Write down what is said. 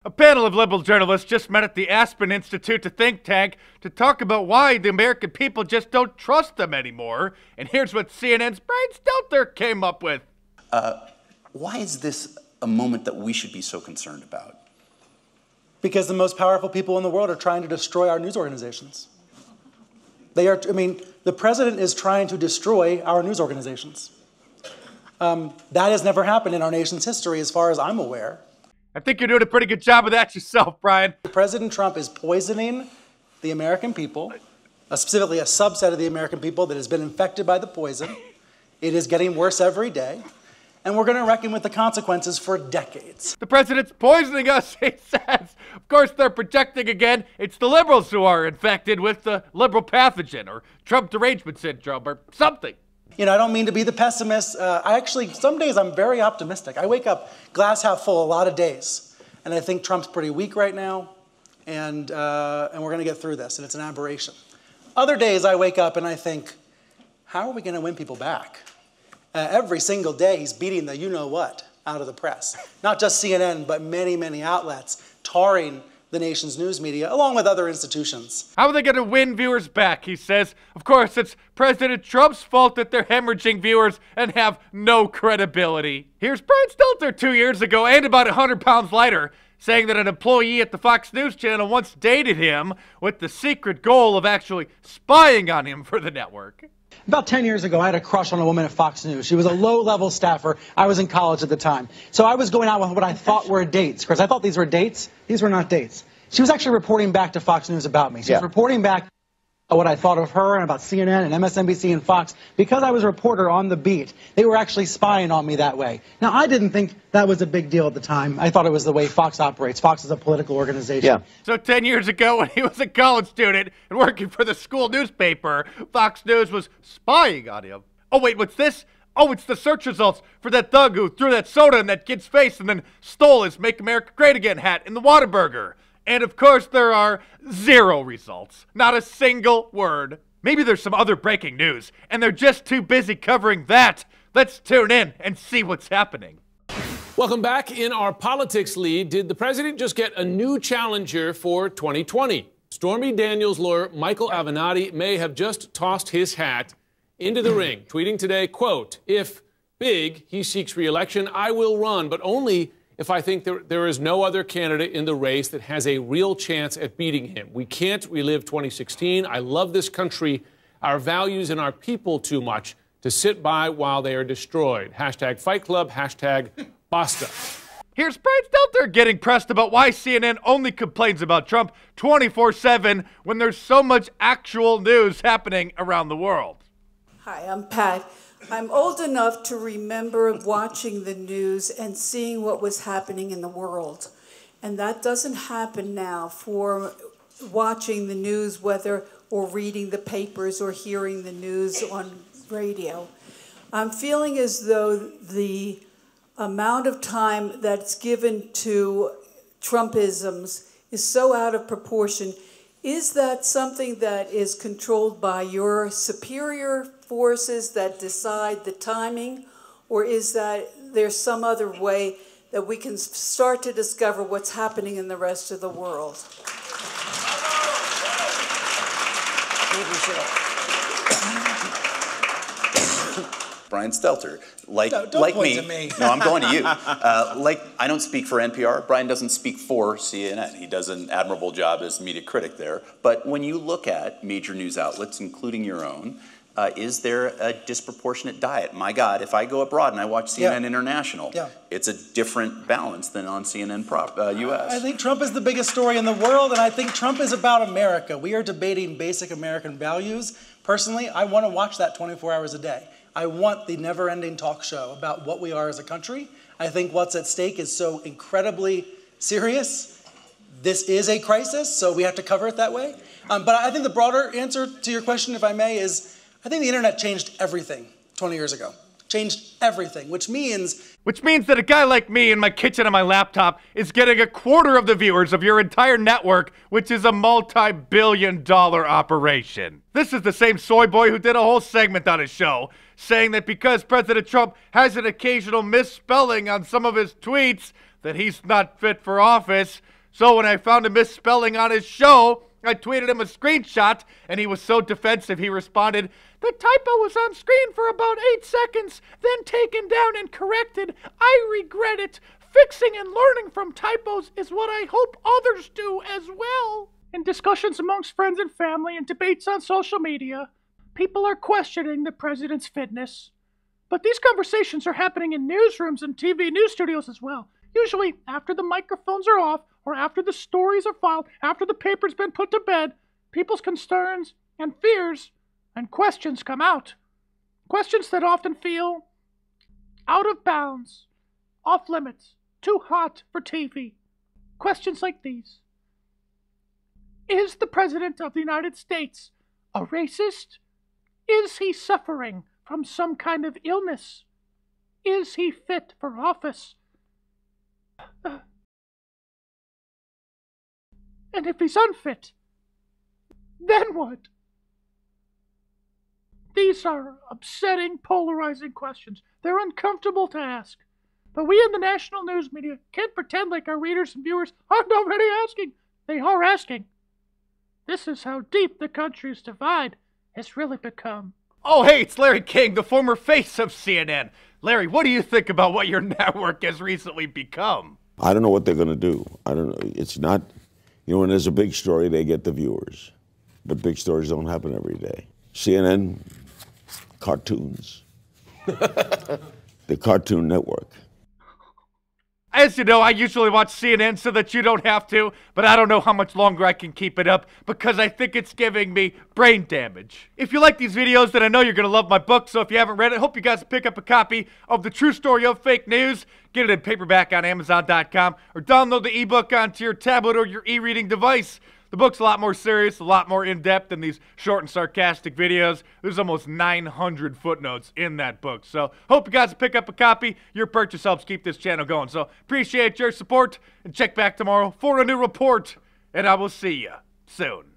A panel of liberal journalists just met at the Aspen Institute, a think tank, to talk about why the American people just don't trust them anymore. And here's what CNN's Brian Stelter came up with. Why is this a moment that we should be so concerned about? Because the most powerful people in the world are trying to destroy our news organizations. The president is trying to destroy our news organizations. That has never happened in our nation's history, as far as I'm aware. I think you're doing a pretty good job of that yourself, Brian. President Trump is poisoning the American people, specifically a subset of the American people that has been infected by the poison. It is getting worse every day, and we're going to reckon with the consequences for decades. The president's poisoning us, he says. Of course, they're projecting again. It's the liberals who are infected with the liberal pathogen, or Trump derangement syndrome, or something. You know, I don't mean to be the pessimist. Some days I'm very optimistic. I wake up glass half full a lot of days. And I think Trump's pretty weak right now. And we're going to get through this. And it's an aberration. Other days I wake up and I think, how are we going to win people back? Every single day he's beating the you-know-what out of the press. Not just CNN, but many, many outlets tarring the nation's news media, along with other institutions. How are they going to win viewers back, he says. Of course, it's President Trump's fault that they're hemorrhaging viewers and have no credibility. Here's Brian Stelter 2 years ago, and about 100 pounds lighter, saying that an employee at the Fox News channel once dated him with the secret goal of actually spying on him for the network. About 10 years ago, I had a crush on a woman at Fox News. She was a low-level staffer. I was in college at the time. So I was going out with what I thought were dates. Because I thought these were dates. These were not dates. She was actually reporting back to Fox News about me. She was reporting back what I thought of her and about CNN and MSNBC and Fox. Because I was a reporter on the beat, they were actually spying on me that way. Now, I didn't think that was a big deal at the time. I thought it was the way Fox operates. Fox is a political organization. Yeah. So 10 years ago, when he was a college student and working for the school newspaper, Fox News was spying on him. Oh, wait, what's this? Oh, it's the search results for that thug who threw that soda in that kid's face and then stole his Make America Great Again hat in the Whataburger. And of course, there are 0 results. Not a single word. Maybe there's some other breaking news, and they're just too busy covering that. Let's tune in and see what's happening. Welcome back. In our politics lead, did the president just get a new challenger for 2020? Stormy Daniels' lawyer, Michael Avenatti, may have just tossed his hat into the ring, tweeting today, quote, "If big, he seeks re-election, I will run, but only if I think there is no other candidate in the race that has a real chance at beating him. We can't relive 2016. I love this country, our values, and our people too much to sit by while they are destroyed. Hashtag Fight Club, hashtag Basta." Here's Brian Stelter getting pressed about why CNN only complains about Trump 24/7 when there's so much actual news happening around the world. Hi, I'm Pat. I'm old enough to remember watching the news and seeing what was happening in the world. And that doesn't happen now for watching the news, whether or reading the papers or hearing the news on radio. I'm feeling as though the amount of time that's given to Trumpisms is so out of proportion. Is that something that is controlled by your superior forces that decide the timing, or is that there's some other way that we can start to discover what's happening in the rest of the world? Brian Stelter, Don't like point me. to me. No, I'm going to you. I don't speak for NPR. Brian doesn't speak for CNN. He does an admirable job as media critic there. But when you look at major news outlets, including your own, is there a disproportionate diet? My God, if I go abroad and I watch CNN International, it's a different balance than on CNN US. I think Trump is the biggest story in the world, and I think Trump is about America. We are debating basic American values. Personally, I want to watch that 24 hours a day. I want the never-ending talk show about what we are as a country. I think what's at stake is so incredibly serious. This is a crisis, so we have to cover it that way. But I think the broader answer to your question, if I may, is I think the internet changed everything 20 years ago. Changed everything, which means that a guy like me in my kitchen on my laptop is getting a quarter of the viewers of your entire network, which is a multi-billion-dollar operation. This is the same soy boy who did a whole segment on his show, saying that because President Trump has an occasional misspelling on some of his tweets, that he's not fit for office. So when I found a misspelling on his show, I tweeted him a screenshot, and he was so defensive he responded, "The typo was on screen for about 8 seconds, then taken down and corrected. I regret it. Fixing and learning from typos is what I hope others do as well." In discussions amongst friends and family and debates on social media, people are questioning the president's fitness. But these conversations are happening in newsrooms and TV news studios as well. Usually after the microphones are off, or after the stories are filed, after the paper's been put to bed, people's concerns and fears and questions come out. Questions that often feel out of bounds, off limits, too hot for TV. Questions like these. Is the President of the United States a racist? Is he suffering from some kind of illness? Is he fit for office? And if he's unfit, then what? These are upsetting, polarizing questions. They're uncomfortable to ask. But we in the national news media can't pretend like our readers and viewers aren't already asking. They are asking. This is how deep the country's divide has really become. Oh, hey, it's Larry King, the former face of CNN. Larry, what do you think about what your network has recently become? I don't know what they're going to do. I don't know. It's not, when there's a big story, they get the viewers. But big stories don't happen every day. CNN, cartoons. The Cartoon Network. As you know, I usually watch CNN so that you don't have to, but I don't know how much longer I can keep it up because I think it's giving me brain damage. If you like these videos, then I know you're going to love my book, so if you haven't read it, I hope you guys pick up a copy of The True Story of Fake News. Get it in paperback on Amazon.com or download the ebook onto your tablet or your e-reading device. The book's a lot more serious, a lot more in-depth than these short and sarcastic videos. There's almost 900 footnotes in that book. So hope you guys pick up a copy. Your purchase helps keep this channel going. So appreciate your support and check back tomorrow for a new report. And I will see you soon.